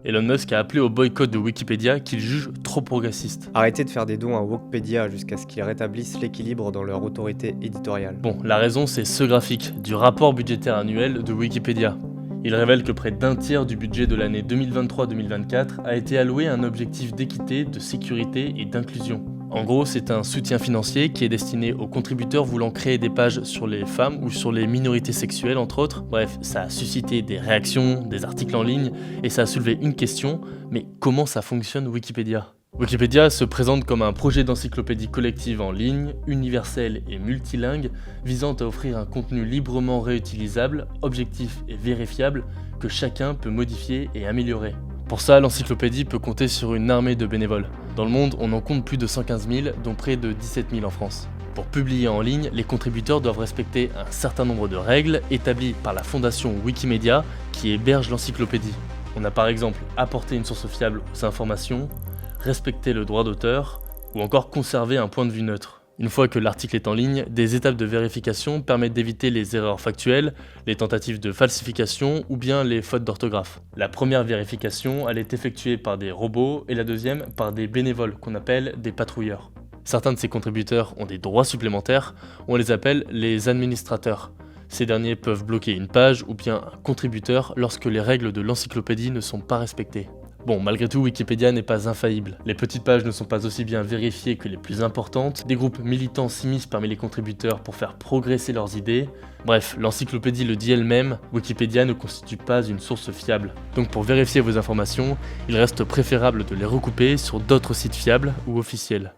Elon Musk a appelé au boycott de Wikipédia qu'il juge trop progressiste. Arrêtez de faire des dons à Wokpedia jusqu'à ce qu'ils rétablissent l'équilibre dans leur autorité éditoriale. Bon, la raison c'est ce graphique, du rapport budgétaire annuel de Wikipédia. Il révèle que près d'un tiers du budget de l'année 2023-2024 a été alloué à un objectif d'équité, de sécurité et d'inclusion. En gros, c'est un soutien financier qui est destiné aux contributeurs voulant créer des pages sur les femmes ou sur les minorités sexuelles, entre autres. Bref, ça a suscité des réactions, des articles en ligne, et ça a soulevé une question, mais comment ça fonctionne Wikipédia ? Wikipédia se présente comme un projet d'encyclopédie collective en ligne, universelle et multilingue, visant à offrir un contenu librement réutilisable, objectif et vérifiable, que chacun peut modifier et améliorer. Pour ça, l'encyclopédie peut compter sur une armée de bénévoles. Dans le monde, on en compte plus de 115 000, dont près de 17 000 en France. Pour publier en ligne, les contributeurs doivent respecter un certain nombre de règles établies par la fondation Wikimedia qui héberge l'encyclopédie. On a par exemple apporté une source fiable aux informations, respecter le droit d'auteur ou encore conserver un point de vue neutre. Une fois que l'article est en ligne, des étapes de vérification permettent d'éviter les erreurs factuelles, les tentatives de falsification ou bien les fautes d'orthographe. La première vérification, elle est effectuée par des robots et la deuxième par des bénévoles qu'on appelle des patrouilleurs. Certains de ces contributeurs ont des droits supplémentaires, on les appelle les administrateurs. Ces derniers peuvent bloquer une page ou bien un contributeur lorsque les règles de l'encyclopédie ne sont pas respectées. Bon, malgré tout, Wikipédia n'est pas infaillible. Les petites pages ne sont pas aussi bien vérifiées que les plus importantes, des groupes militants s'immiscent parmi les contributeurs pour faire progresser leurs idées. Bref, l'encyclopédie le dit elle-même, Wikipédia ne constitue pas une source fiable. Donc pour vérifier vos informations, il reste préférable de les recouper sur d'autres sites fiables ou officiels.